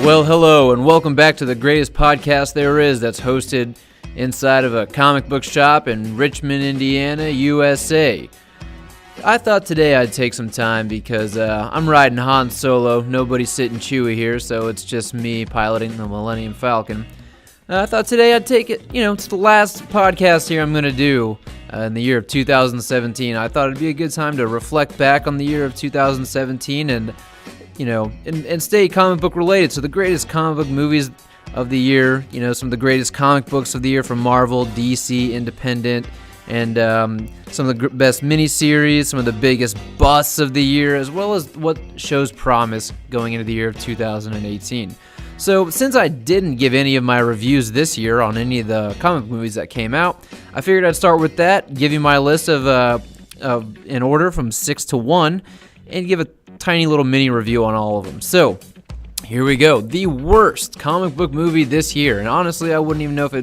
Well, hello, and welcome back to the greatest podcast there is that's hosted inside of a comic book shop in Richmond, Indiana, USA. I thought today I'd take some time because I'm riding Han Solo. Nobody's sitting Chewie here, so it's just me piloting the Millennium Falcon. I thought today I'd take it, it's the last podcast here I'm going to do in the year of 2017. I thought it'd be a good time to reflect back on the year of 2017 and stay comic book related. So the greatest comic book movies of the year, some of the greatest comic books of the year from Marvel, DC, Independent, and some of the best miniseries, some of the biggest busts of the year, as well as what shows promise going into the year of 2018. So since I didn't give any of my reviews this year on any of the comic movies that came out, I figured I'd start with that, give you my list of in order from 6 to 1, and give a tiny little mini review on all of them. So here we go. The worst comic book movie this year. And honestly, I wouldn't even know if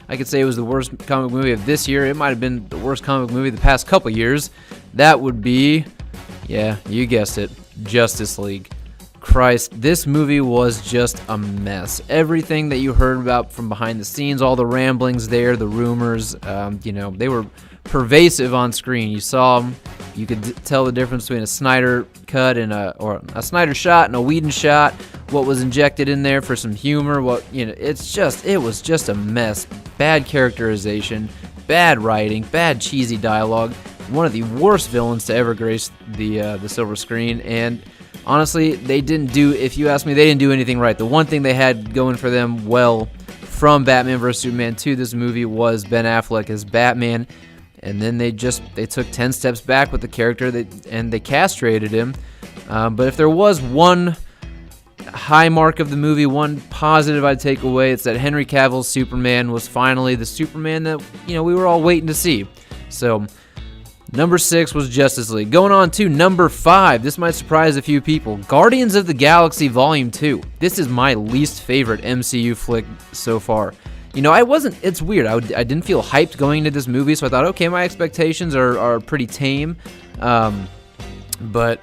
I could say it was the worst comic movie of this year. It might have been the worst comic movie the past couple years. That would be, yeah, you guessed it, Justice League. Christ, this movie was just a mess. Everything that you heard about from behind the scenes, all the ramblings there, the rumors, they were pervasive on screen. You saw them. You could tell the difference between a Snyder cut and a Snyder shot and a Whedon shot. What was injected in there for some humor? It was just a mess. Bad characterization, bad writing, bad cheesy dialogue. One of the worst villains to ever grace the silver screen. And honestly, if you ask me, they didn't do anything right. The one thing they had going for them well from Batman vs. Superman to this movie was Ben Affleck as Batman. And then they took 10 steps back with the character and they castrated him. But if there was one high mark of the movie, one positive I'd take away, it's that Henry Cavill's Superman was finally the Superman that we were all waiting to see. So number 6 was Justice League. Going on to number 5. This might surprise a few people. Guardians of the Galaxy Volume 2. This is my least favorite MCU flick so far. It's weird. I didn't feel hyped going into this movie, so I thought, okay, my expectations are pretty tame. But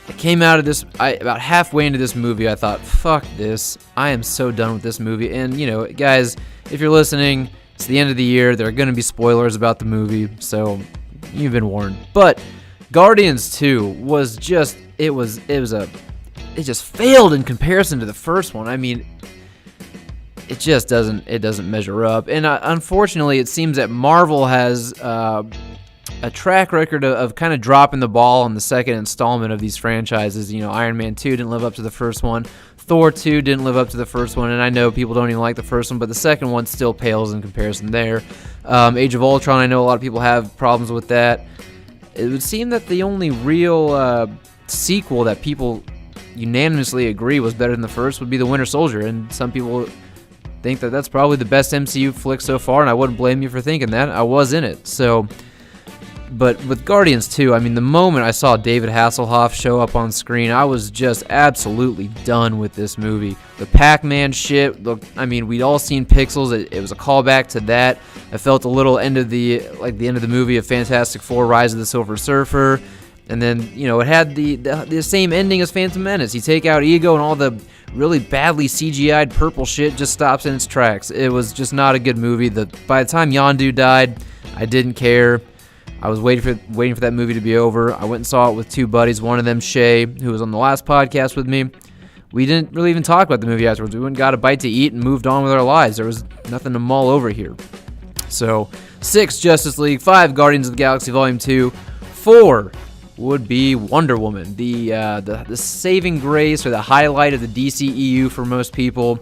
I came out of this, about halfway into this movie, I thought, fuck this. I am so done with this movie. And, guys, if you're listening, it's the end of the year. There are going to be spoilers about the movie, so you've been warned. But Guardians 2 was just, it just failed in comparison to the first one. I mean, it just doesn't measure up. And unfortunately, it seems that Marvel has a track record of kind of dropping the ball on the second installment of these franchises. Iron Man 2 didn't live up to the first one. Thor 2 didn't live up to the first one. And I know people don't even like the first one, but the second one still pales in comparison there. Age of Ultron, I know a lot of people have problems with that. It would seem that the only real sequel that people unanimously agree was better than the first would be The Winter Soldier. And some people think that that's probably the best MCU flick so far, and I wouldn't blame you for thinking that. I was in it. So, but with Guardians 2, the moment I saw David Hasselhoff show up on screen, I was just absolutely done with this movie. The Pac-Man shit, we'd all seen Pixels. It was a callback to that. I felt a little end of the movie of Fantastic Four: Rise of the Silver Surfer. And then, it had the same ending as Phantom Menace. You take out Ego and all the really badly CGI'd purple shit just stops in its tracks. It was just not a good movie. By the time Yondu died, I didn't care. I was waiting for that movie to be over. I went and saw it with two buddies, one of them Shay, who was on the last podcast with me. We didn't really even talk about the movie afterwards. We went and got a bite to eat and moved on with our lives. There was nothing to mull over here. So, 6, Justice League. 5, Guardians of the Galaxy Volume 2. 4 would be Wonder Woman, the saving grace or the highlight of the DCEU for most people.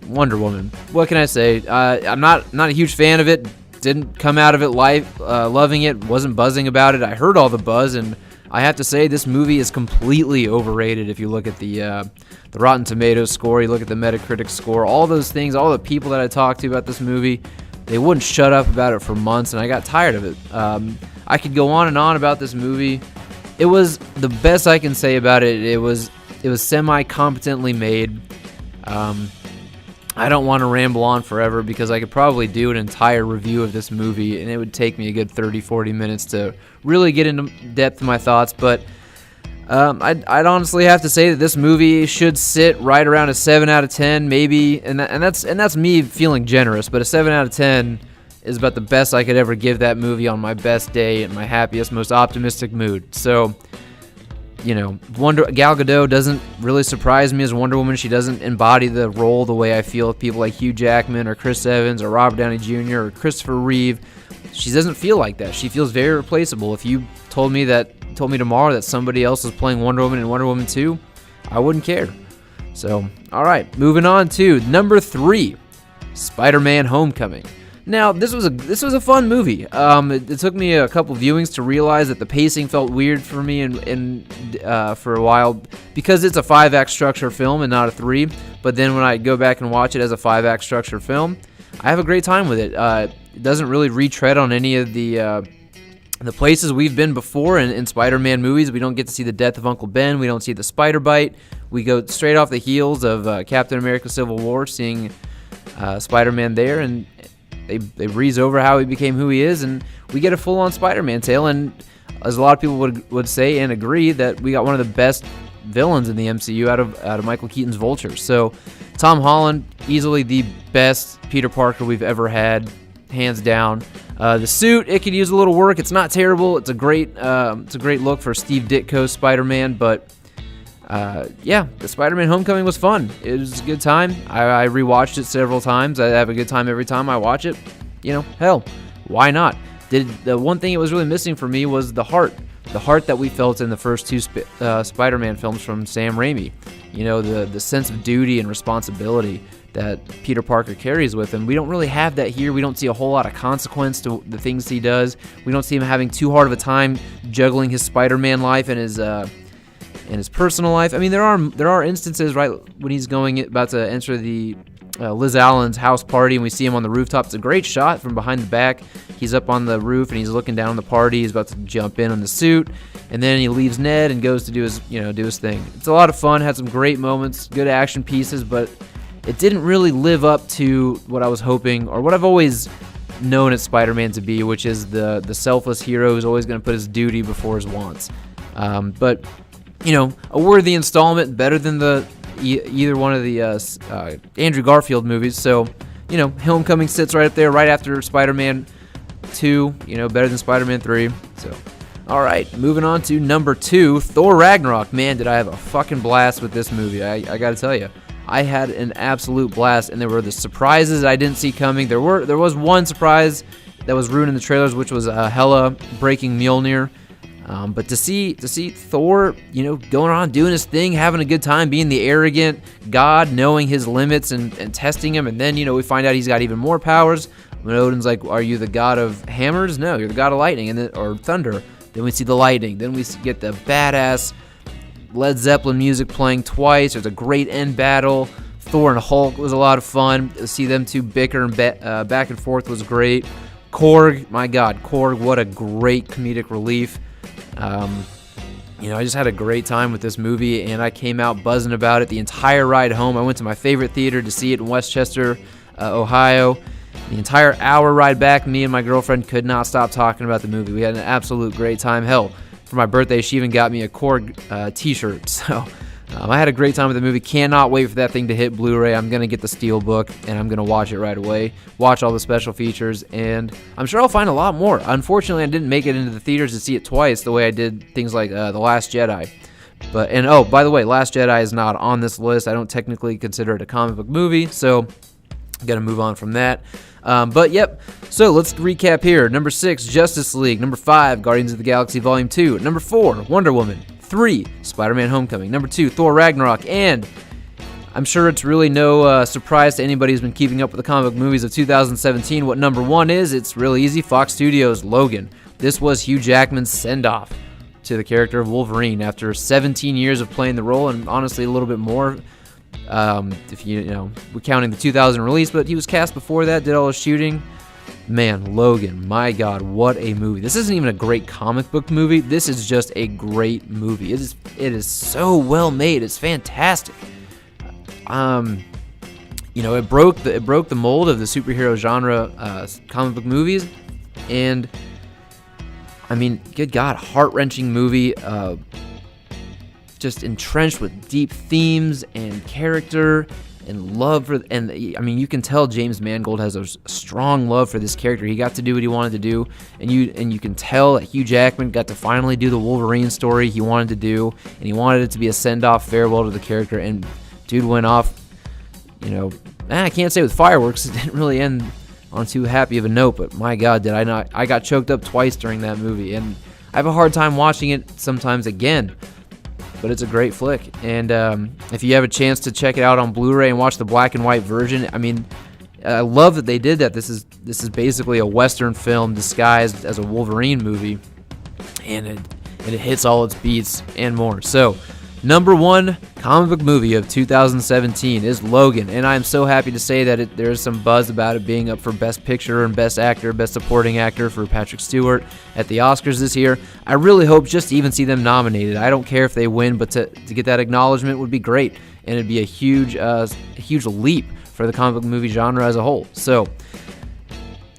Wonder Woman. What can I say? I'm not a huge fan of it. Didn't come out of it loving it. Wasn't buzzing about it. I heard all the buzz, and I have to say this movie is completely overrated. If you look at the Rotten Tomatoes score, you look at the Metacritic score, all those things, all the people that I talked to about this movie, they wouldn't shut up about it for months, and I got tired of it. I could go on and on about this movie. It was the best I can say about it. It was semi-competently made. I don't want to ramble on forever because I could probably do an entire review of this movie, and it would take me a good 30-40 minutes to really get into depth of my thoughts. But I'd honestly have to say that this movie should sit right around a 7 out of 10, maybe, and that's me feeling generous, but a 7 out of 10 is about the best I could ever give that movie on my best day and my happiest, most optimistic mood. So, Gal Gadot doesn't really surprise me as Wonder Woman. She doesn't embody the role the way I feel with people like Hugh Jackman or Chris Evans or Robert Downey Jr. or Christopher Reeve. She doesn't feel like that. She feels very replaceable. If you told me tomorrow that somebody else is playing Wonder Woman in Wonder Woman 2, I wouldn't care. So, all right, moving on to number 3, Spider-Man: Homecoming. Now, this was a fun movie. It took me a couple viewings to realize that the pacing felt weird for me for a while because it's a 5-act structure film and not a 3. But then when I go back and watch it as a 5-act structure film, I have a great time with it. It doesn't really retread on any of the places we've been before in Spider-Man movies. We don't get to see the death of Uncle Ben. We don't see the spider bite. We go straight off the heels of Captain America: Civil War, seeing Spider-Man there, and they breeze over how he became who he is, and we get a full-on Spider-Man tale. And as a lot of people would say and agree, that we got one of the best villains in the MCU out of Michael Keaton's Vulture. So Tom Holland, easily the best Peter Parker we've ever had, hands down. The suit, it could use a little work. It's not terrible. It's a great look for Steve Ditko's Spider-Man. But the Spider-Man: Homecoming was fun. It was a good time. I rewatched it several times. I have a good time every time I watch it. Hell, why not? The one thing it was really missing for me was the heart that we felt in the first 2 Spider-Man films from Sam Raimi. The sense of duty and responsibility that Peter Parker carries with him. We don't really have that here. We don't see a whole lot of consequence to the things he does. We don't see him having too hard of a time juggling his Spider-Man life and his personal life. I mean, there are instances, right, when he's about to enter the Liz Allen's house party, and we see him on the rooftop. It's a great shot from behind the back. He's up on the roof and he's looking down on the party. He's about to jump in on the suit, and then he leaves Ned and goes to do his thing. It's a lot of fun. Had some great moments, good action pieces, but it didn't really live up to what I was hoping, or what I've always known at Spider-Man to be, which is the selfless hero who's always going to put his duty before his wants. But a worthy installment, better than either one of the Andrew Garfield movies. So, Homecoming sits right up there, right after Spider-Man 2. Better than Spider-Man 3. So, all right, moving on to number 2, Thor: Ragnarok. Man, did I have a fucking blast with this movie. I got to tell you, I had an absolute blast, and there were the surprises I didn't see coming. There was one surprise that was ruined in the trailers, which was Hela breaking Mjolnir. But to see Thor, going around doing his thing, having a good time, being the arrogant god, knowing his limits and testing him, and then we find out he's got even more powers. When Odin's like, "Are you the god of hammers?" "No, you're the god of lightning," or thunder. Then we see the lightning. Then we get the badass Led Zeppelin music playing twice. There's a great end battle. Thor and Hulk was a lot of fun. To see them two bicker and back and forth was great. Korg, my God, Korg, what a great comedic relief. I just had a great time with this movie, and I came out buzzing about it the entire ride home. I went to my favorite theater to see it in Westchester, Ohio. The entire hour ride back, me and my girlfriend could not stop talking about the movie. We had an absolute great time. Hell, for my birthday, she even got me a Korg t-shirt. So I had a great time with the movie. Cannot wait for that thing to hit Blu-ray. I'm going to get the Steelbook, and I'm going to watch it right away. Watch all the special features, and I'm sure I'll find a lot more. Unfortunately, I didn't make it into the theaters to see it twice the way I did things like The Last Jedi. By the way, Last Jedi is not on this list. I don't technically consider it a comic book movie, so I'm going to move on from that. So let's recap here. Number 6, Justice League. Number 5, Guardians of the Galaxy Volume 2. Number 4, Wonder Woman. 3, Spider-Man: Homecoming. Number 2, Thor: Ragnarok. And I'm sure it's really no surprise to anybody who's been keeping up with the comic book movies of 2017 what number 1 is. It's really easy. Fox Studios' Logan. This was Hugh Jackman's send-off to the character of Wolverine after 17 years of playing the role, and honestly a little bit more. If we're counting the 2000 release, but he was cast before that, did all his shooting. Man, Logan, my God, what a movie. This isn't even a great comic book movie. This is just a great movie. It is so well made. It's fantastic. It broke the mold of the superhero genre comic book movies, and I mean, good God, heart-wrenching movie. just entrenched with deep themes and character and love for, and I mean, you can tell James Mangold has a strong love for this character. He got to do what he wanted to do, and you can tell that Hugh Jackman got to finally do the Wolverine story he wanted to do, and he wanted it to be a send-off farewell to the character, and dude went off, I can't say with fireworks. It didn't really end on too happy of a note, but my God, did I not. I got choked up twice during that movie, and I have a hard time watching it sometimes again. But it's a great flick, and if you have a chance to check it out on Blu-ray and watch the black and white version, I mean, I love that they did that. This is basically a Western film disguised as a Wolverine movie, and it hits all its beats and more. So, number one comic book movie of 2017 is Logan, and I'm so happy to say that there's some buzz about it being up for Best Picture and Best Actor, Best Supporting Actor for Patrick Stewart at the Oscars this year. I really hope just to even see them nominated. I don't care if they win, but to get that acknowledgement would be great, and it'd be a huge leap for the comic book movie genre as a whole. So,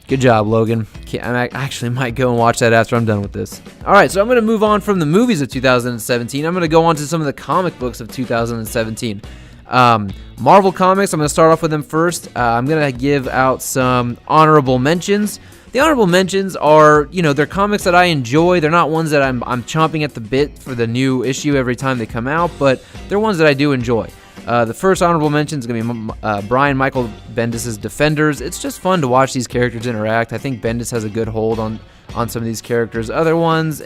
good job, Logan. I actually might go and watch that after I'm done with this. All right, so I'm going to move on from the movies of 2017. I'm going to go on to some of the comic books of 2017. Marvel Comics, I'm going to start off with them first. I'm going to give out some honorable mentions. The honorable mentions are, they're comics that I enjoy. They're not ones that I'm chomping at the bit for the new issue every time they come out, but they're ones that I do enjoy. The first honorable mention is going to be Brian Michael Bendis' Defenders. It's just fun to watch these characters interact. I think Bendis has a good hold on some of these characters. Other ones,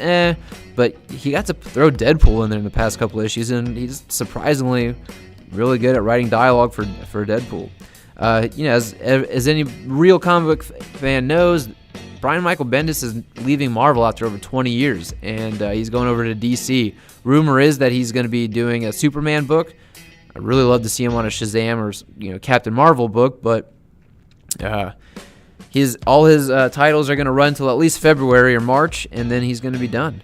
but he got to throw Deadpool in there in the past couple issues, and he's surprisingly really good at writing dialogue for Deadpool. As any real comic book fan knows, Brian Michael Bendis is leaving Marvel after over 20 years, and he's going over to DC. Rumor is that he's going to be doing a Superman book. I'd really love to see him on a Shazam or Captain Marvel book, but all his titles are going to run till at least February or March, and then he's going to be done.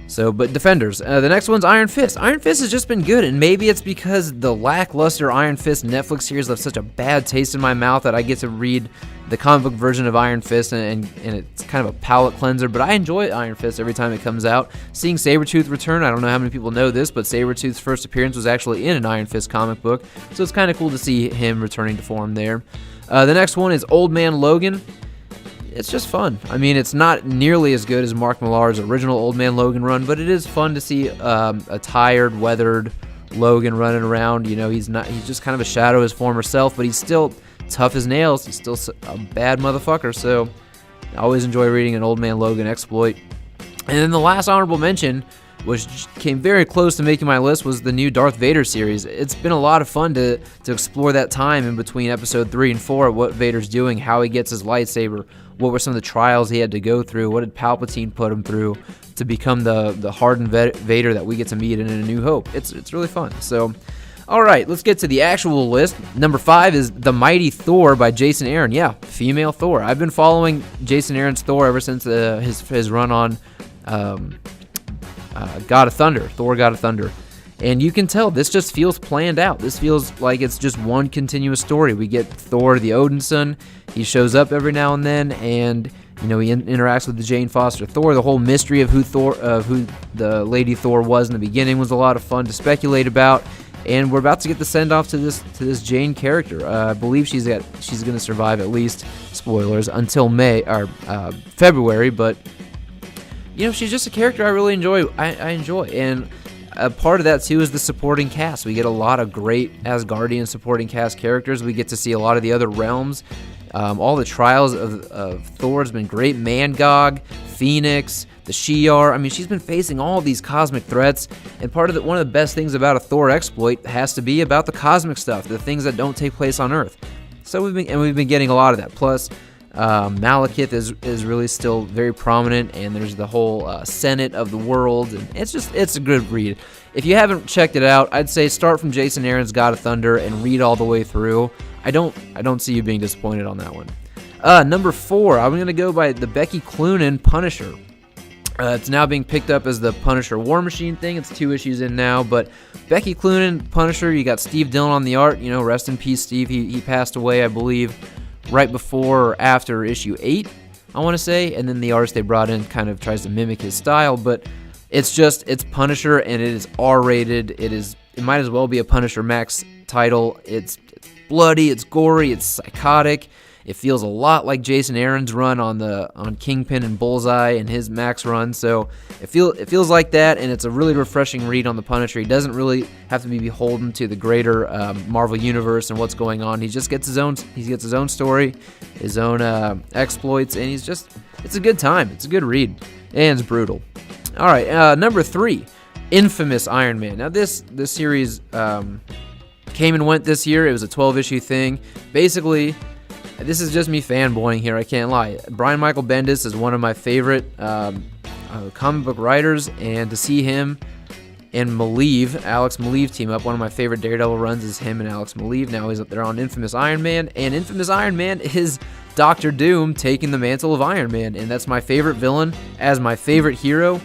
So, but Defenders. The next one's Iron Fist. Iron Fist has just been good, and maybe it's because the lackluster Iron Fist Netflix series left such a bad taste in my mouth that I get to read the comic book version of Iron Fist, and it's kind of a palate cleanser, but I enjoy Iron Fist every time it comes out. Seeing Sabretooth return, I don't know how many people know this, but Sabretooth's first appearance was actually in an Iron Fist comic book, so it's kind of cool to see him returning to form there. The next one is Old Man Logan. It's just fun. I mean, it's not nearly as good as Mark Millar's original Old Man Logan run, but it is fun to see a tired, weathered Logan running around. He's just kind of a shadow of his former self, but he's still tough as nails. He's still a bad motherfucker, so I always enjoy reading an Old Man Logan exploit. And then the last honorable mention, which came very close to making my list, was the new Darth Vader series. It's been a lot of fun to explore that time in between episode 3 and 4, what Vader's doing, how he gets his lightsaber, what were some of the trials he had to go through, what did Palpatine put him through to become the hardened Vader that we get to meet in A New Hope. It's really fun. So, all right, let's get to the actual list. Number 5 is The Mighty Thor by Jason Aaron. Yeah, female Thor. I've been following Jason Aaron's Thor ever since his run on God of Thunder, Thor God of Thunder. And you can tell this just feels planned out. This feels like it's just one continuous story. We get Thor, the Odinson. He shows up every now and then, and he interacts with the Jane Foster Thor. The whole mystery of who the Lady Thor was in the beginning was a lot of fun to speculate about. And we're about to get the send off to this Jane character. I believe she's going to survive, at least, spoilers, until February. But she's just a character I really enjoy. I enjoy, and a part of that too is the supporting cast. We get a lot of great Asgardian supporting cast characters. We get to see a lot of the other realms. All the trials of Thor has been great. Mangog, Phoenix, the Shi'ar. I mean, she's been facing all these cosmic threats, and one of the best things about a Thor exploit has to be about the cosmic stuff, the things that don't take place on Earth. So we've been getting a lot of that. Plus, Malekith is really still very prominent, and there's the whole Senate of the world, and it's a good read. If you haven't checked it out, I'd say start from Jason Aaron's God of Thunder and read all the way through. I don't see you being disappointed on that one. Number 4, I'm going to go by the Becky Cloonan Punisher. It's now being picked up as the Punisher War Machine thing. It's 2 issues in now, but Becky Cloonan Punisher, you got Steve Dillon on the art. Rest in peace, Steve. He passed away, I believe, right before or after issue 8, I want to say, and then the artist they brought in kind of tries to mimic his style, but It's Punisher, and it is R-rated. It might as well be a Punisher Max title. It's bloody, it's gory, it's psychotic. It feels a lot like Jason Aaron's run on Kingpin and Bullseye and his Max run. So it feels like that, and it's a really refreshing read on the Punisher. He doesn't really have to be beholden to the greater Marvel universe and what's going on. He just gets his own story, his own exploits, and it's a good time. It's a good read, and it's brutal. All right, number 3, Infamous Iron Man. Now this series came and went this year. It was a 12-issue thing. Basically, this is just me fanboying here, I can't lie. Brian Michael Bendis is one of my favorite comic book writers, and to see him and Alex Maleev team up, one of my favorite Daredevil runs is him and Alex Maleev. Now he's up there on Infamous Iron Man, and Infamous Iron Man is Doctor Doom taking the mantle of Iron Man, and that's my favorite villain as my favorite hero.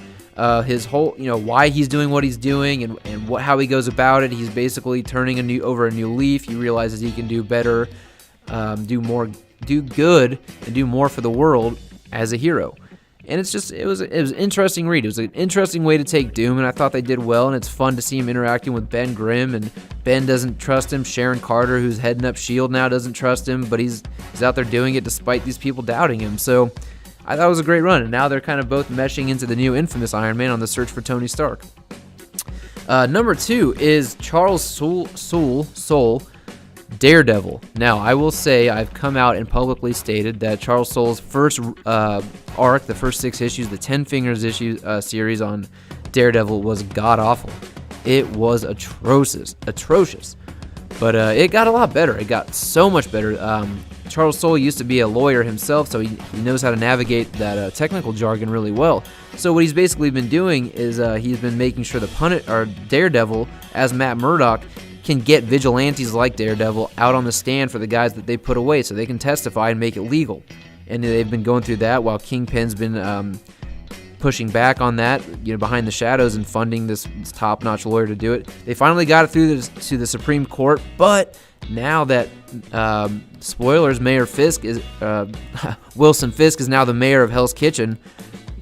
His whole, why he's doing what he's doing and how he goes about it. He's basically turning over a new leaf. He realizes he can do better, do good, and do more for the world as a hero. And it was an interesting read. It was an interesting way to take Doom, and I thought they did well, and it's fun to see him interacting with Ben Grimm, and Ben doesn't trust him. Sharon Carter, who's heading up S.H.I.E.L.D. now, doesn't trust him, but he's out there doing it despite these people doubting him. So I thought it was a great run, and now they're kind of both meshing into the new Infamous Iron Man on the search for Tony Stark. Number 2 is Charles Soule, Daredevil. Now, I will say I've come out and publicly stated that Charles Soule's first arc, the first 6 issues, the 10 Fingers series on Daredevil was god-awful. It was atrocious. But it got a lot better. It got so much better. Charles Soule used to be a lawyer himself, so he knows how to navigate that technical jargon really well. So what he's basically been doing is he's been making sure Daredevil, as Matt Murdock, can get vigilantes like Daredevil out on the stand for the guys that they put away so they can testify and make it legal. And they've been going through that while Kingpin's been pushing back on that, behind the shadows and funding this top-notch lawyer to do it. They finally got it through to the Supreme Court, but now that spoilers, Mayor Fisk is Wilson Fisk is now the mayor of Hell's Kitchen.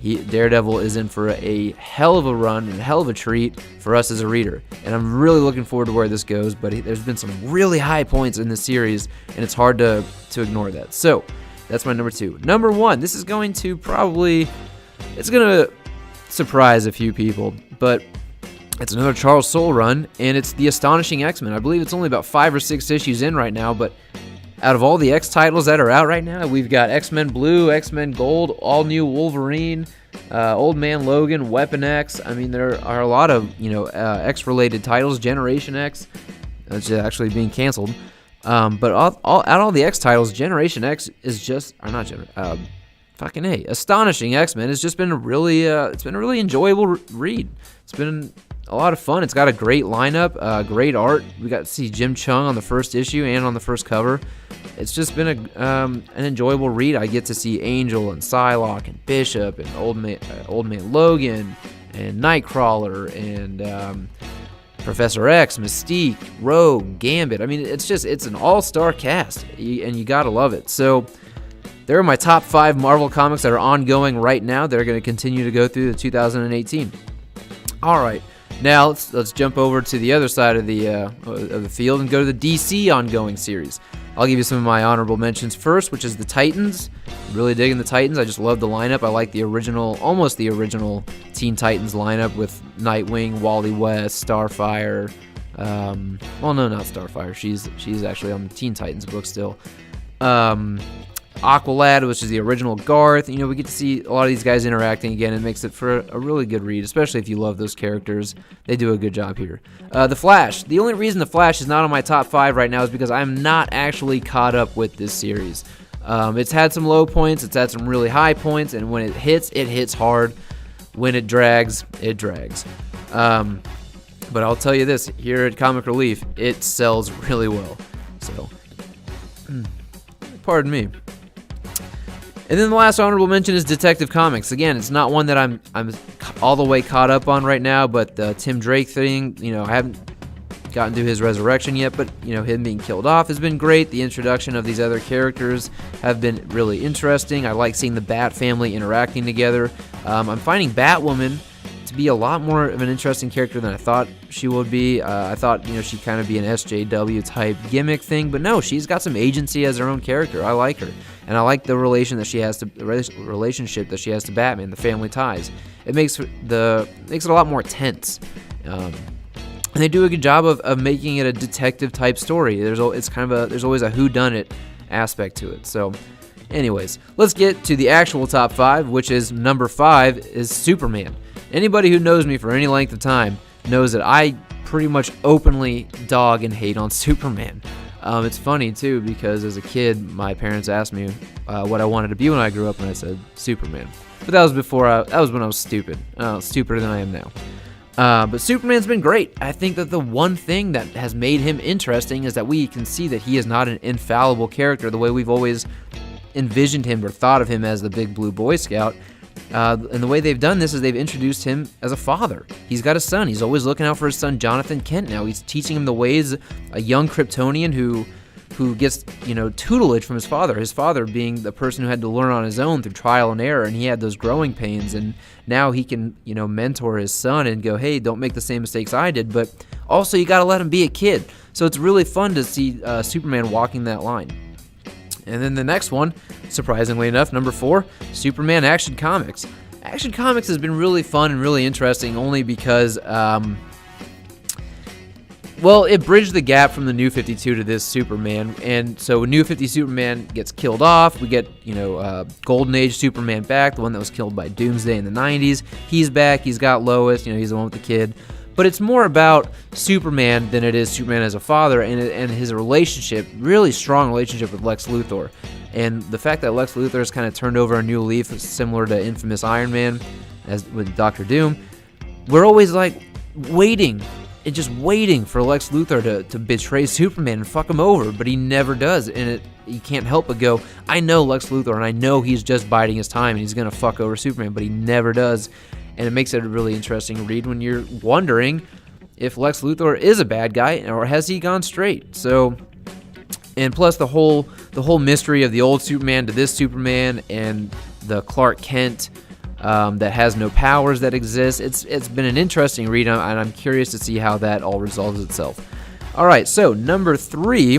Daredevil is in for a hell of a run and a hell of a treat for us as a reader. And I'm really looking forward to where this goes, but there's been some really high points in this series, and it's hard to ignore that. So that's my number 2. Number 1, this is going to it's going to surprise a few people, but it's another Charles Soule run, and it's The Astonishing X-Men. I believe it's only about 5 or 6 issues in right now, but out of all the X titles that are out right now, we've got X-Men Blue, X-Men Gold, All New Wolverine, Old Man Logan, Weapon X. I mean, there are a lot of X-related titles. Generation X, which is actually being canceled. But out of all the X titles, Generation X is just, or not Astonishing X-Men has just been a really enjoyable read. It's been a lot of fun. It's got a great lineup, great art. We got to see Jim Chung on the first issue and on the first cover. It's just been an enjoyable read. I get to see Angel and Psylocke and Bishop and Old Man Logan and Nightcrawler and Professor X, Mystique, Rogue, Gambit. I mean, it's an all-star cast, and you gotta love it. So there are my top 5 Marvel comics that are ongoing right now that are going to continue to go through the 2018. All right. Now let's jump over to the other side of the field and go to the DC ongoing series. I'll give you some of my honorable mentions first, which is the Titans. I'm really digging the Titans. I just love the lineup. I like almost the original Teen Titans lineup with Nightwing, Wally West, Starfire. Well, no, not Starfire. She's actually on the Teen Titans book still. Aqualad, which is the original Garth. We get to see a lot of these guys interacting again. It makes it for a really good read, especially if you love those characters. They do a good job here. The Flash. The only reason The Flash is not on my top 5 right now is because I'm not actually caught up with this series. It's had some low points. It's had some really high points, and when it hits hard. When it drags, it drags. But I'll tell you this, here at Comic Relief, it sells really well. So, pardon me. And then the last honorable mention is Detective Comics. Again, it's not one that I'm all the way caught up on right now, but the Tim Drake thing, I haven't gotten to his resurrection yet, but him being killed off has been great. The introduction of these other characters have been really interesting. I like seeing the Bat family interacting together. I'm finding Batwoman to to be a lot more of an interesting character than I thought she would be. I thought, she'd kind of be an SJW type gimmick thing, but no, she's got some agency as her own character. I like her, and I like the relationship that she has to Batman, the family ties. It makes it a lot more tense. And they do a good job of making it a detective type story. There's always a whodunit aspect to it. So, anyways, let's get to the actual top 5, which is number 5 is Superman. Anybody who knows me for any length of time knows that I pretty much openly dog and hate on Superman. It's funny too, because as a kid, my parents asked me what I wanted to be when I grew up, and I said Superman. But that was when I was stupid, stupider than I am now. But Superman's been great. I think that the one thing that has made him interesting is that we can see that he is not an infallible character the way we've always envisioned him or thought of him as the big blue Boy Scout. And the way they've done this is they've introduced him as a father. He's got a son. He's always looking out for his son, Jonathan Kent now. He's teaching him the ways, a young Kryptonian who gets, tutelage from his father being the person who had to learn on his own through trial and error, and he had those growing pains, and now he can, mentor his son and go, hey, don't make the same mistakes I did, but also you got to let him be a kid. So it's really fun to see Superman walking that line. And then the next one, surprisingly enough, number 4, Superman Action Comics. Action Comics has been really fun and really interesting only because, it bridged the gap from the New 52 to this Superman. And so New 50 Superman gets killed off. We get, Golden Age Superman back, the one that was killed by Doomsday in the 90s. He's back. He's got Lois. He's the one with the kid. But it's more about Superman than it is Superman as a father and his relationship, really strong relationship with Lex Luthor. And the fact that Lex Luthor has kind of turned over a new leaf, similar to infamous Iron Man as with Dr. Doom, we're always like waiting for Lex Luthor to betray Superman and fuck him over, but he never does. And you can't help but go, I know Lex Luthor, and I know he's just biding his time and he's going to fuck over Superman, but he never does. And it makes it a really interesting read when you're wondering if Lex Luthor is a bad guy or has he gone straight. So, and plus the whole mystery of the old Superman to this Superman and the Clark Kent that has no powers that exists. It's been an interesting read, and I'm curious to see how that all resolves itself. All right, so number 3,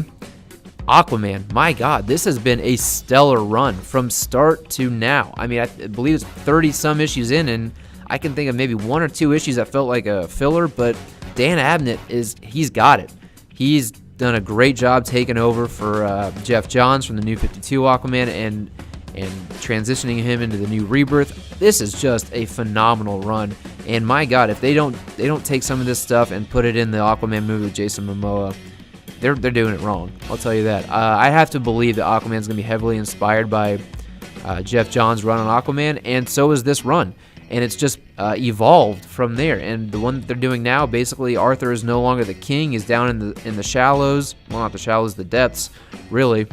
Aquaman. My God, this has been a stellar run from start to now. I mean, I believe it's 30-some issues in, and I can think of maybe 1 or 2 issues that felt like a filler, but Dan Abnett he's got it. He's done a great job taking over for Jeff Johns from the New 52 Aquaman and transitioning him into the new Rebirth. This is just a phenomenal run, and my God, if they don't take some of this stuff and put it in the Aquaman movie with Jason Momoa, they're doing it wrong. I'll tell you that. I have to believe that Aquaman's going to be heavily inspired by Jeff Johns' run on Aquaman, and so is this run. And it's just evolved from there. And the one that they're doing now, basically, Arthur is no longer the king. He's down in the shallows. Well, not the shallows, the depths, really.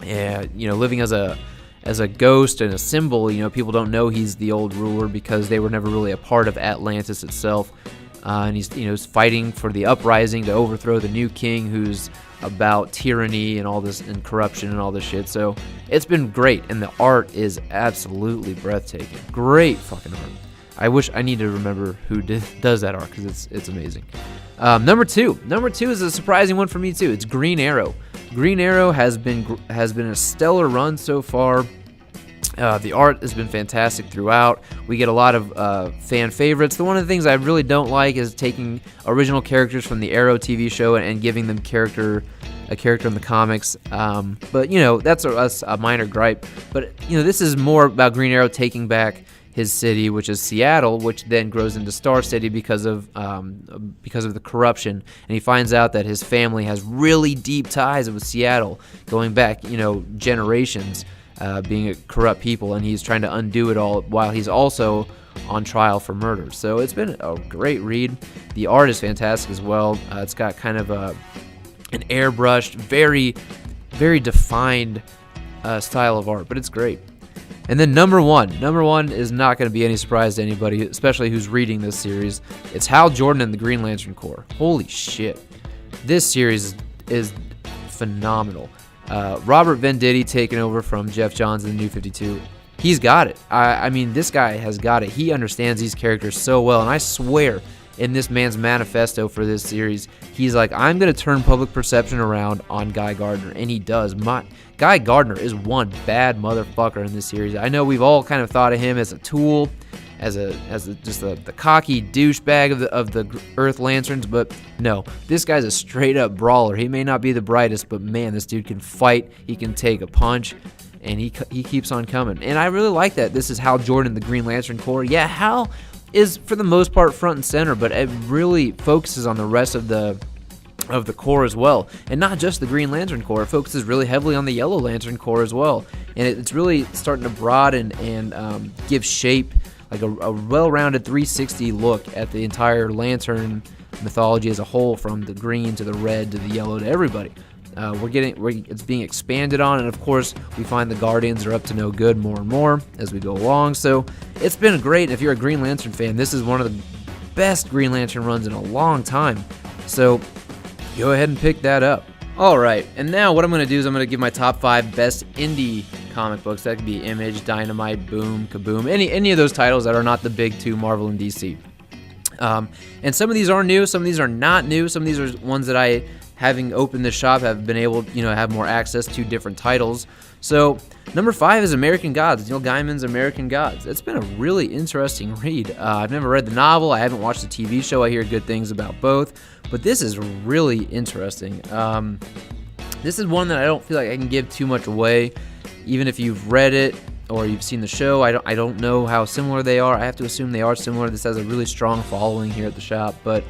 And living as a ghost and a symbol. People don't know he's the old ruler because they were never really a part of Atlantis itself. And he's fighting for the uprising to overthrow the new king, who's about tyranny and all this and corruption and all this shit. So it's been great, and the art is absolutely breathtaking. Great fucking art. I need to remember who does that art because it's amazing. Number two is a surprising one for me too. It's Green Arrow. Green Arrow has been a stellar run so far. The art has been fantastic throughout. We get a lot of fan favorites. One of the things I really don't like is taking original characters from the Arrow TV show and giving them a character in the comics. But that's a minor gripe. But this is more about Green Arrow taking back his city, which is Seattle, which then grows into Star City because of the corruption. And he finds out that his family has really deep ties with Seattle, going back generations. Being a corrupt people, and he's trying to undo it all while he's also on trial for murder. So it's been a great read. The art is fantastic as well. It's got kind of an airbrushed, very, very defined style of art, but it's great. And then number one is not going to be any surprise to anybody, especially who's reading this series. It's Hal Jordan and the Green Lantern Corps. Holy shit. This series is phenomenal. Robert Venditti taking over from Jeff Johns in the New 52 he's got it. I mean, this guy has got it. He understands these characters so well, and I swear in this man's manifesto for this series, he's like, I'm going to turn public perception around on Guy Gardner, and he does. Guy Gardner is one bad motherfucker in this series. I know we've all kind of thought of him as a tool, as just the cocky douchebag of the Earth Lanterns, but no, this guy's a straight up brawler. He may not be the brightest, but man, this dude can fight. He can take a punch, and he keeps on coming. And I really like that. This is Hal Jordan, the Green Lantern Corps. Yeah, Hal is for the most part front and center, but it really focuses on the rest of the Corps as well, and not just the Green Lantern Corps. It focuses really heavily on the Yellow Lantern Corps as well, and it's really starting to broaden and give shape, like a well-rounded 360 look at the entire Lantern mythology as a whole, from the green to the red to the yellow to everybody. It's being expanded on, and of course we find the Guardians are up to no good more and more as we go along. So it's been great. If you're a Green Lantern fan, this is one of the best Green Lantern runs in a long time. So go ahead and pick that up. All right, and now what I'm going to do is I'm going to give my top 5 best indie comic books. That could be Image, Dynamite, Boom, Kaboom, any of those titles that are not the big two, Marvel and DC. And some of these are new, some of these are not new, some of these are ones that I, having opened the shop, have been able to have more access to different titles. So number 5 is American Gods, Neil Gaiman's American Gods. It's been a really interesting read. I've never read the novel, I haven't watched the TV show, I hear good things about both, but this is really interesting. This is one that I don't feel like I can give too much away, even if you've read it or you've seen the show. I don't know how similar they are. I have to assume they are similar. This has a really strong following here at the shop, but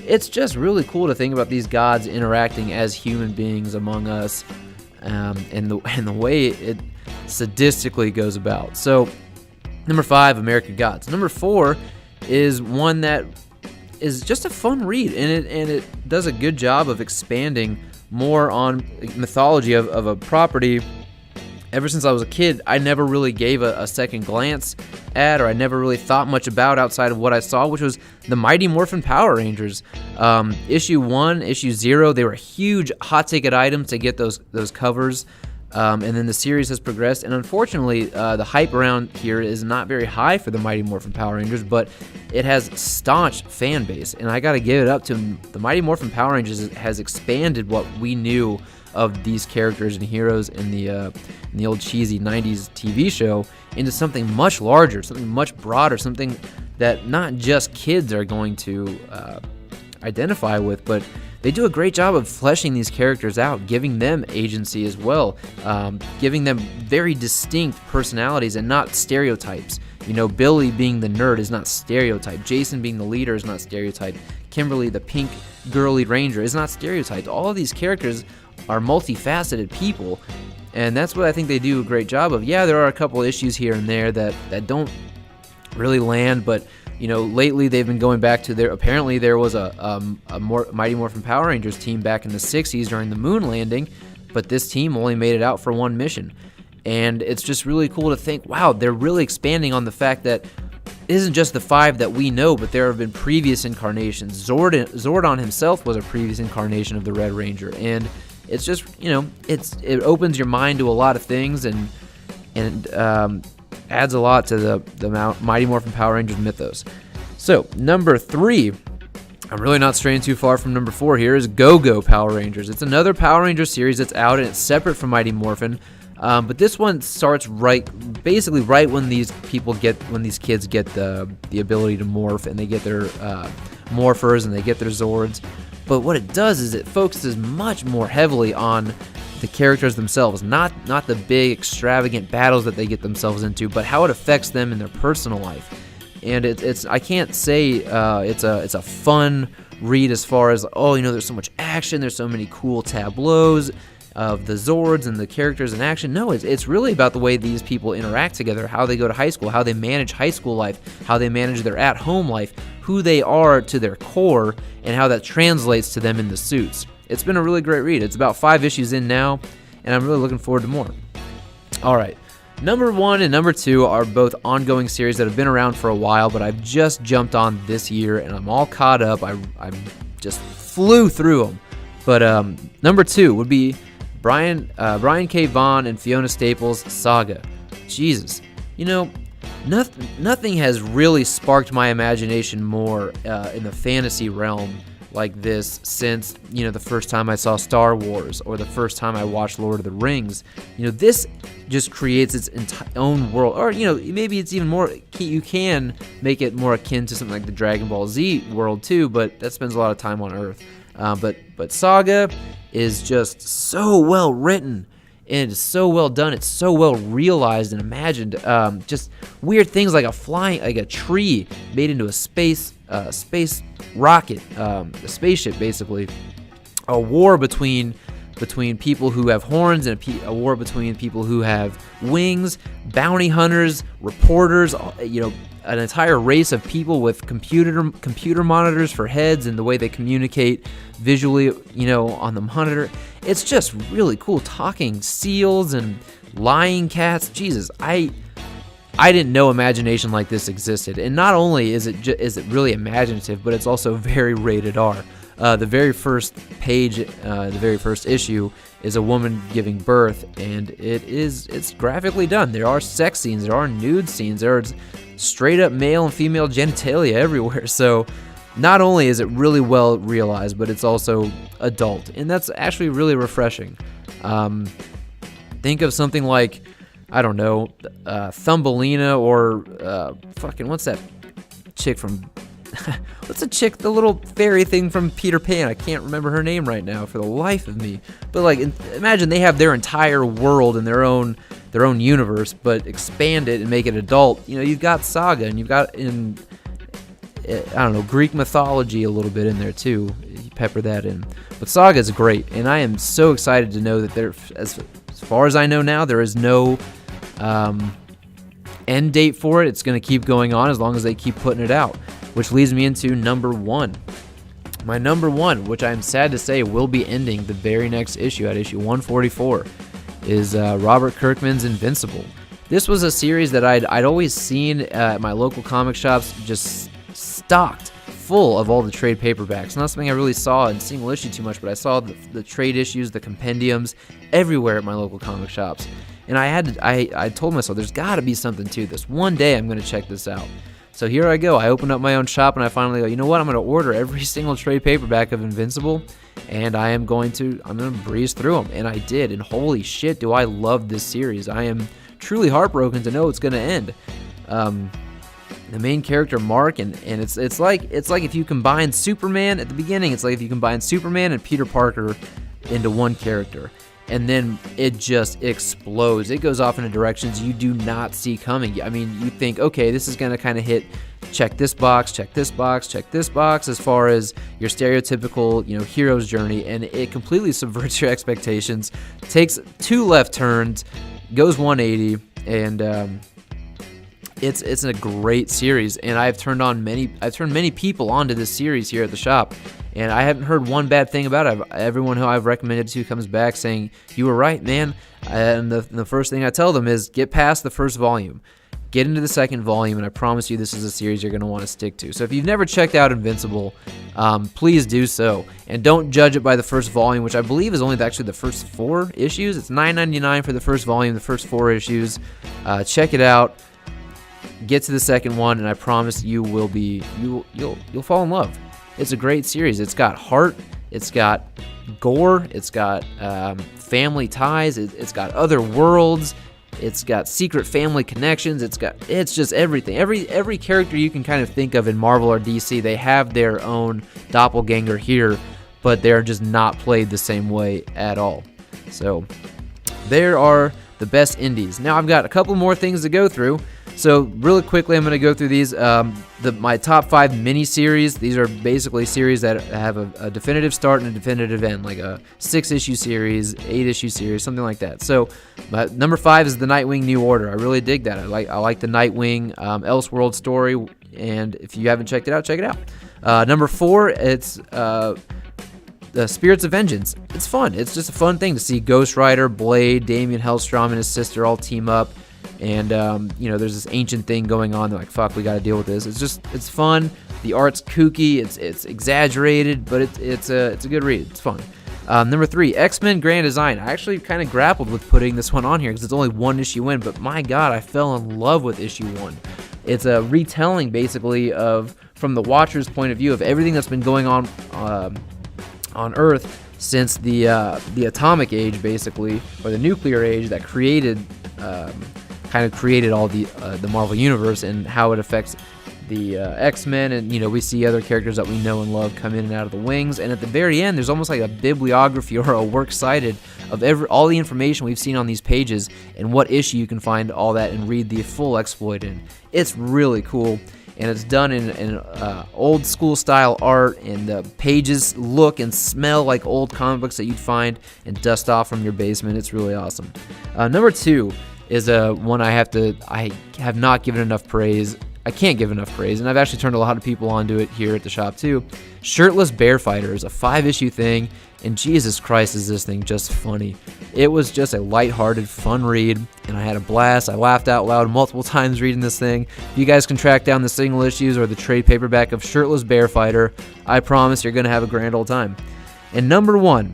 it's just really cool to think about these gods interacting as human beings among us, and the way it sadistically goes about. So, number 5, American Gods. Number 4 is one that is just a fun read, and it does a good job of expanding more on mythology of a property. Ever since I was a kid, I never really gave a second glance at, or I never really thought much about outside of what I saw, which was the Mighty Morphin Power Rangers. Issue 1, Issue 0, they were huge hot ticket items to get those covers, and then the series has progressed, and unfortunately, the hype around here is not very high for the Mighty Morphin Power Rangers, but it has staunch fan base, and I gotta give it up to them. The Mighty Morphin Power Rangers has expanded what we knew of these characters and heroes in the old cheesy 90s TV show into something much larger, something much broader, something that not just kids are going to identify with, but they do a great job of fleshing these characters out, giving them agency as well, giving them very distinct personalities and not stereotypes. Billy being the nerd is not stereotyped. Jason being the leader is not stereotyped. Kimberly, the pink girly ranger, is not stereotyped. All of these characters are multifaceted people, and that's what I think they do a great job of. Yeah, there are a couple issues here and there that don't really land, but lately they've been going back to apparently there was a Mighty Morphin Power Rangers team back in the 60s during the moon landing, but this team only made it out for one mission. And it's just really cool to think, wow, they're really expanding on the fact that it isn't just the 5 that we know, but there have been previous incarnations. Zordon himself was a previous incarnation of the Red Ranger, and it's just, it opens your mind to a lot of things and adds a lot to the Mighty Morphin Power Rangers mythos. So, number 3, I'm really not straying too far from number 4 here, is Go-Go Power Rangers. It's another Power Ranger series that's out, and it's separate from Mighty Morphin. But this one starts basically right when these kids get the ability to morph, and they get their morphers and they get their Zords. But what it does is it focuses much more heavily on the characters themselves, not the big extravagant battles that they get themselves into, but how it affects them in their personal life. And it's I can't say it's a fun read as far as there's so much action, there's so many cool tableaus of the Zords and the characters in action. No, it's really about the way these people interact together, how they go to high school, how they manage high school life, how they manage their at-home life, who they are to their core, and how that translates to them in the suits. It's been a really great read. It's about 5 issues in now, and I'm really looking forward to more. All right. Number 1 and number 2 are both ongoing series that have been around for a while, but I've just jumped on this year, and I'm all caught up. I just flew through them. But number 2 would be Brian K. Vaughan and Fiona Staples' Saga. Jesus. You know, nothing has really sparked my imagination more in the fantasy realm like this since, the first time I saw Star Wars or the first time I watched Lord of the Rings. This just creates its own world. Or, maybe it's even more, you can make it more akin to something like the Dragon Ball Z world too, but that spends a lot of time on Earth. But Saga is just so well written. And it's so well done. It's so well realized and imagined. Just weird things like a tree made into a space rocket, a spaceship basically. A war between people who have horns and a war between people who have wings. Bounty hunters, reporters. An entire race of people with computer monitors for heads and the way they communicate visually, on the monitor. It's just really cool. Talking seals and lying cats. Jesus, I didn't know imagination like this existed. And not only is it really imaginative, but it's also very rated R. The very first page, the very first issue, is a woman giving birth, and it's graphically done. There are sex scenes, there are nude scenes, there are straight up male and female genitalia everywhere. So not only is it really well realized, but it's also adult, and that's actually really refreshing. Think of something like, I don't know, Thumbelina or what's that chick from... the little fairy thing from Peter Pan? I can't remember her name right now for the life of me. But imagine they have their entire world in their own universe, but expand it and make it adult. You've got Saga, and you've got Greek mythology a little bit in there too. You pepper that in. But Saga is great, and I am so excited to know that as far as I know now, there is no end date for it. It's going to keep going on as long as they keep putting it out. Which leads me into number one. My number one, which I'm sad to say will be ending the very next issue at issue 144, is Robert Kirkman's Invincible. This was a series that I'd always seen at my local comic shops, just stocked full of all the trade paperbacks. Not something I really saw in single issue too much, but I saw the trade issues, the compendiums, everywhere at my local comic shops. And I told myself, there's got to be something to this. One day I'm going to check this out. So here I go. I opened up my own shop, and I finally go, you know what? I'm going to order every single trade paperback of Invincible, and I'm going to breeze through them. And I did, and holy shit, do I love this series. I am truly heartbroken to know it's going to end. The main character, Mark, and it's like if you combine Superman at the beginning, it's like if you combine Superman and Peter Parker into one character. And then it just explodes. It goes off in directions you do not see coming. I mean, you think, okay, this is going to kind of hit, check this box, check this box, check this box, as far as your stereotypical, hero's journey, and it completely subverts your expectations, takes 2 left turns, goes 180, and it's a great series. And I've turned many people onto this series here at the shop. And I haven't heard one bad thing about it. Everyone who I've recommended to comes back saying, you were right, man. And the first thing I tell them is get past the first volume. Get into the second volume, and I promise you this is a series you're going to want to stick to. So if you've never checked out Invincible, please do so. And don't judge it by the first volume, which I believe is only actually the first 4 issues. It's $9.99 for the first volume, the first 4 issues. Check it out. Get to the second one, and I promise you will you'll fall in love. It's a great series. It's got heart, it's got gore, it's got family ties, it's got other worlds, it's got secret family connections, it's just everything. Every character you can kind of think of in Marvel or DC, they have their own doppelganger here, but they're just not played the same way at all. So there are the best indies. Now I've got a couple more things to go through. So really quickly, I'm going to go through these. My top 5 mini-series. These are basically series that have a definitive start and a definitive end, like a 6-issue series, 8-issue series, something like that. So number 5 is the Nightwing New Order. I really dig that. I like the Nightwing Elseworld story, and if you haven't checked it out, check it out. Number 4, it's the Spirits of Vengeance. It's fun. It's just a fun thing to see Ghost Rider, Blade, Damian Hellstrom, and his sister all team up. And, there's this ancient thing going on. They're like, fuck, we got to deal with this. It's fun. The art's kooky. It's exaggerated, but it's a good read. It's fun. Number 3, X-Men Grand Design. I actually kind of grappled with putting this one on here because it's only one issue in, but my God, I fell in love with issue 1. It's a retelling, basically, from the Watcher's point of view of everything that's been going on Earth since the atomic age, basically, or the nuclear age that created all the Marvel Universe, and how it affects the X-Men. And we see other characters that we know and love come in and out of the wings, and at the very end there's almost like a bibliography or a works cited of all the information we've seen on these pages and what issue you can find all that and read the full exploit in. It's really cool, and it's done in old school style art, and the pages look and smell like old comic books that you'd find and dust off from your basement. It's really awesome. Number 2 is one I have not given enough praise. I can't give enough praise, and I've actually turned a lot of people onto it here at the shop too. Shirtless Bear Fighters, a 5-issue thing, and Jesus Christ, is this thing just funny. It was just a lighthearted, fun read, and I had a blast. I laughed out loud multiple times reading this thing. If you guys can track down the single issues or the trade paperback of Shirtless Bear Fighter, I promise you're going to have a grand old time. And number 1,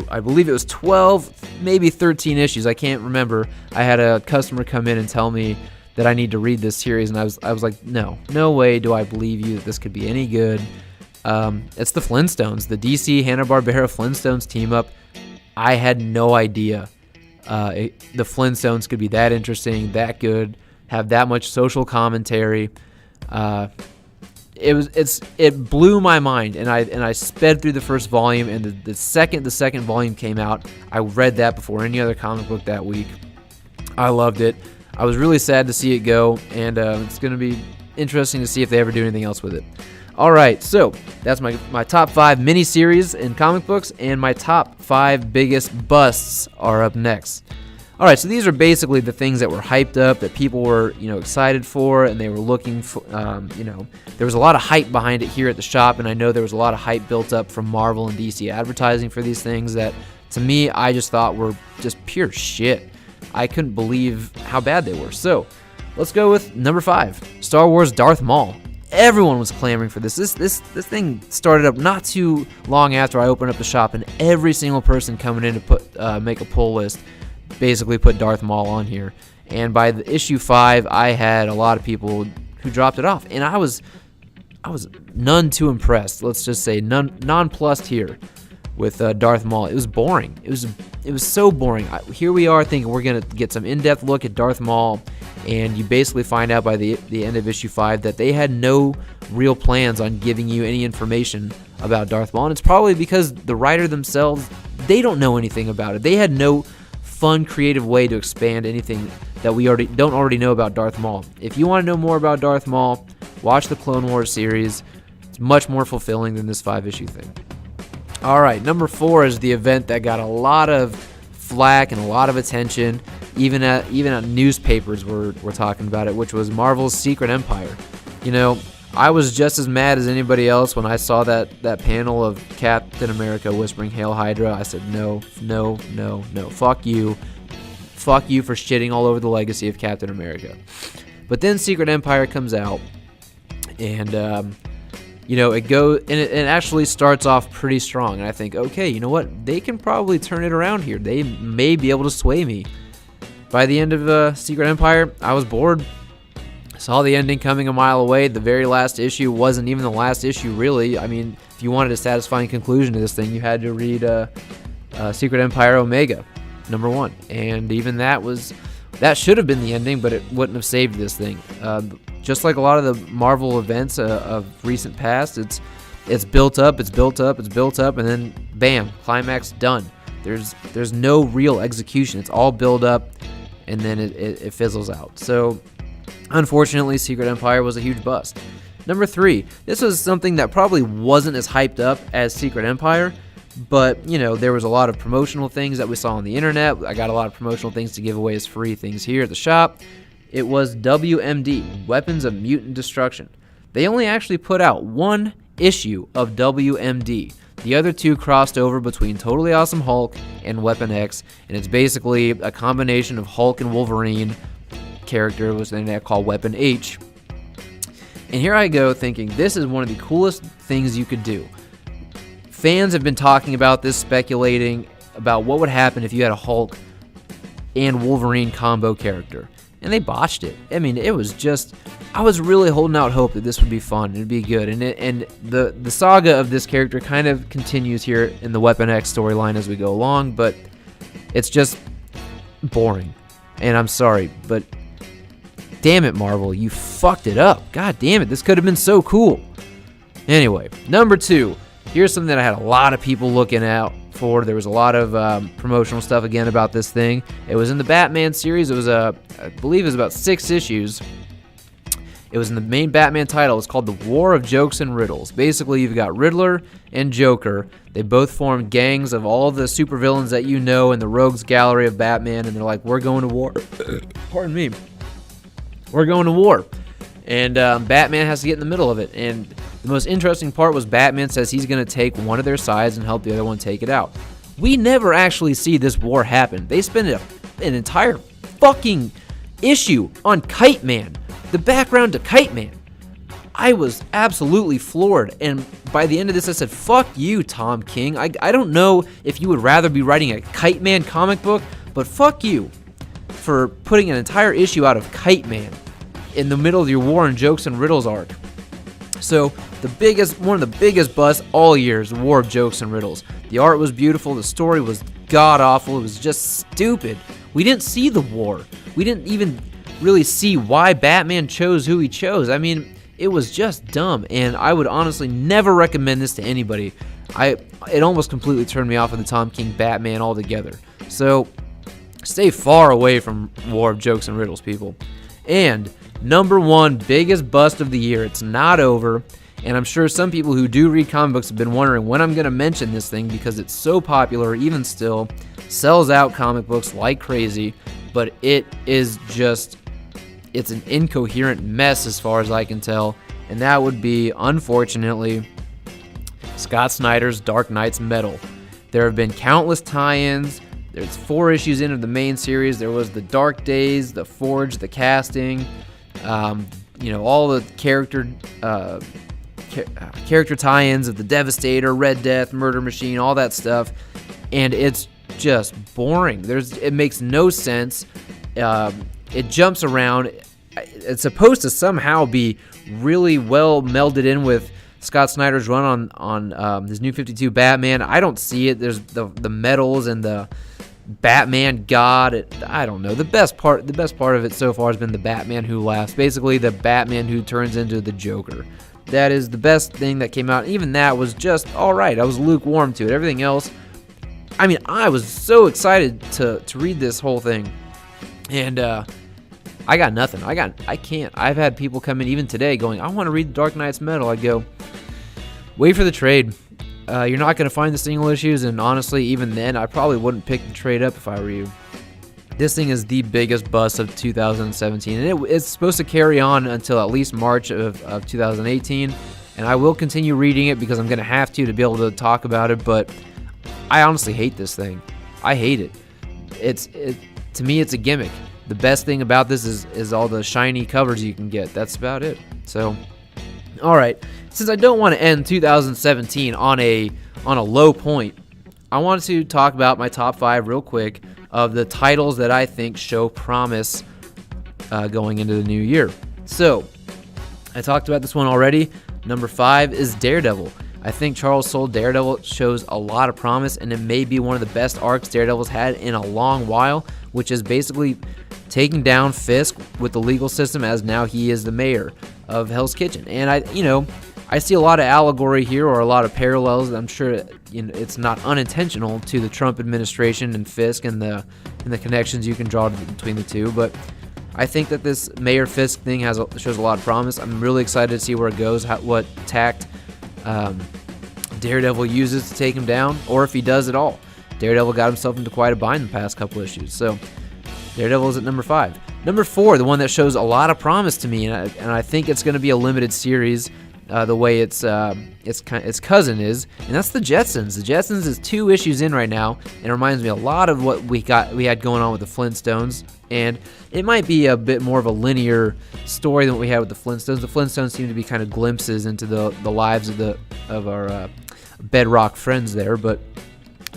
I believe it was 12, maybe 13 issues, I can't remember. I had a customer come in and tell me that I need to read this series, and I was like, no way do I believe you that this could be any good. It's the Flintstones, the DC Hanna-Barbera Flintstones team up. I had no idea the Flintstones could be that interesting, that good, have that much social commentary. It blew my mind, and I sped through the first volume, and the second volume came out, I read that before any other comic book that week. I loved it. I was really sad to see it go, and it's going to be interesting to see if they ever do anything else with it. All right, so that's my top 5 miniseries in comic books, and my top 5 biggest busts are up next. All right, so these are basically the things that were hyped up, that people were excited for, and they were looking for. There was a lot of hype behind it here at the shop, and I know there was a lot of hype built up from Marvel and DC advertising for these things that, to me, I just thought were just pure shit. I couldn't believe how bad they were. So let's go with number 5, Star Wars Darth Maul. Everyone was clamoring for this. This thing started up not too long after I opened up the shop, and every single person coming in to make a pull list basically put Darth Maul on here. And by the issue 5, I had a lot of people who dropped it off, and I was none too impressed. Let's just say nonplussed here with Darth Maul. It was boring. It was so boring. Here we are thinking we're going to get some in-depth look at Darth Maul, and you basically find out by the end of issue 5 that they had no real plans on giving you any information about Darth Maul, and it's probably because the writer themselves, they don't know anything about it. They had no fun, creative way to expand anything that we don't already know about Darth Maul. If you want to know more about Darth Maul, watch the Clone Wars series. It's much more fulfilling than this 5-issue thing. All right, number 4 is the event that got a lot of flack and a lot of attention. Even at newspapers were talking about it, which was Marvel's Secret Empire. I was just as mad as anybody else when I saw that panel of Captain America whispering "Hail Hydra." I said, no, fuck you for shitting all over the legacy of Captain America. But then Secret Empire comes out, and it actually starts off pretty strong, and I think, okay, you know what? They can probably turn it around here. They may be able to sway me. By the end of Secret Empire, I was bored. Saw the ending coming a mile away. The very last issue wasn't even the last issue, really. I mean, if you wanted a satisfying conclusion to this thing, you had to read Secret Empire Omega, number 1. And even that should have been the ending, but it wouldn't have saved this thing. Just like a lot of the Marvel events of recent past, it's built up, and then bam, climax done. There's no real execution. It's all built up, and then it fizzles out. So unfortunately, Secret Empire was a huge bust. Number 3, this was something that probably wasn't as hyped up as Secret Empire, but there was a lot of promotional things that we saw on the internet. I got a lot of promotional things to give away as free things here at the shop. It was WMD, Weapons of Mutant Destruction. They only actually put out 1 issue of WMD. The other 2 crossed over between Totally Awesome Hulk and Weapon X, and it's basically a combination of Hulk and Wolverine character, which they call Weapon H. And here I go thinking this is one of the coolest things you could do. fans have been talking about this, speculating about what would happen if you had a Hulk and Wolverine combo character. And they botched it. I mean, it was just... I was really holding out hope that this would be fun and it'd be good. And the saga of this character kind of continues here in the Weapon X storyline as we go along, but it's just boring. And I'm sorry, but damn it, Marvel, you fucked it up. God damn it, this could have been so cool. Anyway, number 2. Here's something that I had a lot of people looking out for. There was a lot of promotional stuff again about this thing. It was in the Batman series. It was, I believe it was about 6 issues. It was in the main Batman title. It's called The War of Jokes and Riddles. Basically, you've got Riddler and Joker. They both form gangs of all the supervillains that you know in the Rogues Gallery of Batman, and they're like, we're going to war. Pardon me. We're going to war. And Batman has to get in the middle of it. And the most interesting part was Batman says he's going to take one of their sides and help the other one take it out. We never actually see this war happen. They spend an entire fucking issue on Kite Man. The background to Kite Man. I was absolutely floored, and by the end of this I said, fuck you, Tom King. I don't know if you would rather be writing a Kite Man comic book, but fuck you for putting an entire issue out of Kite Man in the middle of your War and Jokes and Riddles arc. So one of the biggest busts all year is the War of Jokes and Riddles. The art was beautiful, the story was god-awful, it was just stupid. We didn't see the war. We didn't even really see why Batman chose who he chose. I mean, it was just dumb, and I would honestly never recommend this to anybody. It almost completely turned me off of the Tom King Batman altogether. So, stay far away from War of Jokes and Riddles, people. And number 1 biggest bust of the year. It's not over, and I'm sure some people who do read comic books have been wondering when I'm going to mention this thing because it's so popular, even still, sells out comic books like crazy, but it is just... it's an incoherent mess as far as I can tell, and that would be, unfortunately, Scott Snyder's Dark Knight's Metal. There have been countless tie-ins. There's 4 issues into the main series. There was the Dark Days, the Forge, the casting, all the character tie-ins of the Devastator, Red Death, Murder Machine, all that stuff, and it's just boring. It makes no sense. It jumps around. It's supposed to somehow be really well melded in with Scott Snyder's run on his New 52 Batman. I don't see it. There's the medals and the Batman God. I don't know. The best part of it so far has been the Batman Who Laughs. Basically, the Batman who turns into the Joker. That is the best thing that came out. Even that was just all right. I was lukewarm to it. Everything else, I mean, I was so excited to read this whole thing, and I got nothing. I can't. I've had people come in even today going, I want to read Dark Knight's Metal. I go, wait for the trade. You're not going to find the single issues, and honestly, even then, I probably wouldn't pick the trade up if I were you. This thing is the biggest bust of 2017, and it's supposed to carry on until at least March of 2018, and I will continue reading it because I'm going to have to be able to talk about it, but I honestly hate this thing. I hate it. To me, it's a gimmick. The best thing about this is all the shiny covers you can get. That's about it. So, all right. Since I don't want to end 2017 on a low point, I wanted to talk about my top 5 real quick of the titles that I think show promise going into the new year. So, I talked about this one already. Number 5 is Daredevil. I think Charles Soule Daredevil shows a lot of promise, and it may be one of the best arcs Daredevil's had in a long while, which is basically taking down Fisk with the legal system as now he is the mayor of Hell's Kitchen. And I see a lot of allegory here, or a lot of parallels. I'm sure it's not unintentional to the Trump administration and Fisk and the connections you can draw between the two. But I think that this Mayor Fisk thing shows a lot of promise. I'm really excited to see where it goes, what tact Daredevil uses to take him down, or if he does at all. Daredevil got himself into quite a bind the past couple issues. So Daredevil is at number 5. Number 4, the one that shows a lot of promise to me, and I think it's going to be a limited series, the way its cousin is, and that's the Jetsons. The Jetsons is 2 issues in right now, and it reminds me a lot of what we had going on with the Flintstones, and it might be a bit more of a linear story than what we had with the Flintstones. The Flintstones seem to be kind of glimpses into the lives of bedrock friends there. But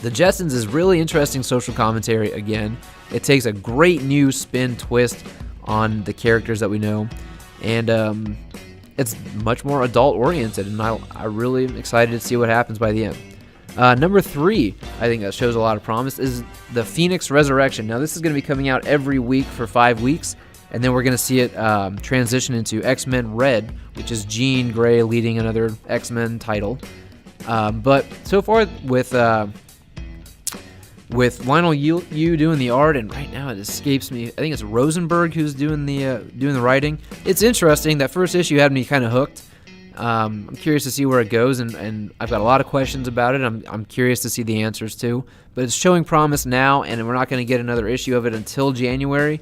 The Jetsons is really interesting social commentary again. It takes a great new spin twist on the characters that we know, and it's much more adult-oriented, and I really am excited to see what happens by the end. Number 3, I think that shows a lot of promise, is the Phoenix Resurrection. Now, this is going to be coming out every week for 5 weeks, and then we're going to see it transition into X-Men Red, which is Jean Grey leading another X-Men title. But so far with Lionel Yu doing the art, and right now it escapes me. I think it's Rosenberg who's doing the writing. It's interesting. That first issue had me kind of hooked. I'm curious to see where it goes, and I've got a lot of questions about it. I'm curious to see the answers too. But it's showing promise now, and we're not going to get another issue of it until January.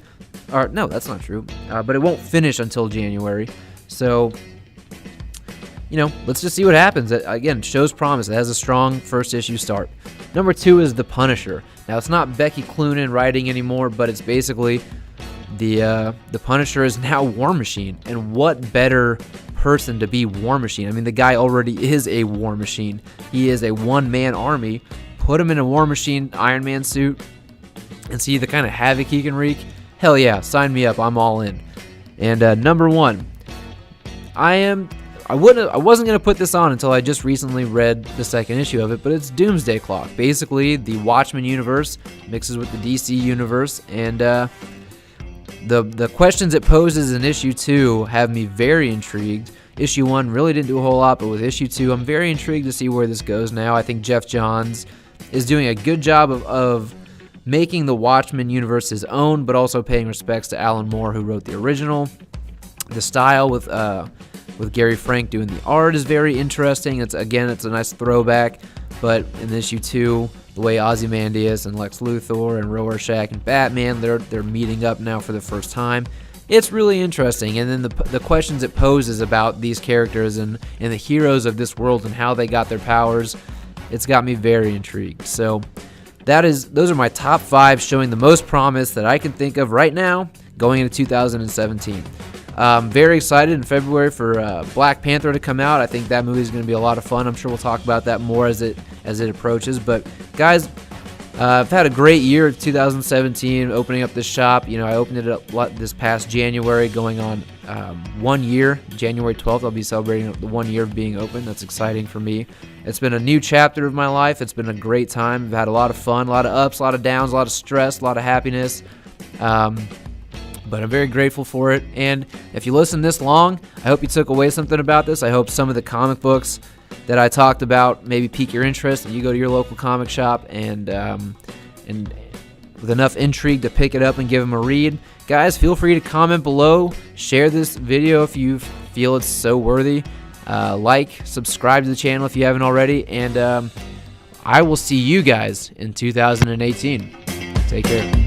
Or no, that's not true. But it won't finish until January. So, let's just see what happens. It, again, shows promise. It has a strong first issue start. Number 2 is The Punisher. Now, it's not Becky Cloonan writing anymore, but it's basically the Punisher is now War Machine. And what better person to be War Machine? I mean, the guy already is a War Machine. He is a one-man army. Put him in a War Machine Iron Man suit and see the kind of havoc he can wreak. Hell yeah, sign me up. I'm all in. And number 1, I wasn't going to put this on until I just recently read the second issue of it, but it's Doomsday Clock. Basically, the Watchmen universe mixes with the DC universe, and the questions it poses in issue 2 have me very intrigued. Issue 1 really didn't do a whole lot, but with issue 2, I'm very intrigued to see where this goes now. I think Jeff Johns is doing a good job of making the Watchmen universe his own, but also paying respects to Alan Moore, who wrote the original. The style with Gary Frank doing the art is very interesting. It's a nice throwback, but in issue 2, the way Ozymandias and Lex Luthor and Rorschach and Batman, they're meeting up now for the first time. It's really interesting, and then the questions it poses about these characters and the heroes of this world and how they got their powers, it's got me very intrigued. So those are my top 5 showing the most promise that I can think of right now going into 2017. Very excited in February for Black Panther to come out. I think that movie is going to be a lot of fun. I'm sure we'll talk about that more as it approaches. But guys, I've had a great year 2017 opening up this shop. I opened it up this past January, going on 1 year. January 12th, I'll be celebrating the 1 year of being open. That's exciting for me. It's been a new chapter of my life. It's been a great time. I've had a lot of fun, a lot of ups, a lot of downs, a lot of stress, a lot of happiness. But I'm very grateful for it. And if you listen this long, I hope you took away something about this. I hope some of the comic books that I talked about maybe pique your interest, and you go to your local comic shop and with enough intrigue to pick it up and give them a read. Guys, feel free to comment below. Share this video if you feel it's so worthy. Subscribe to the channel if you haven't already. And I will see you guys in 2018. Take care.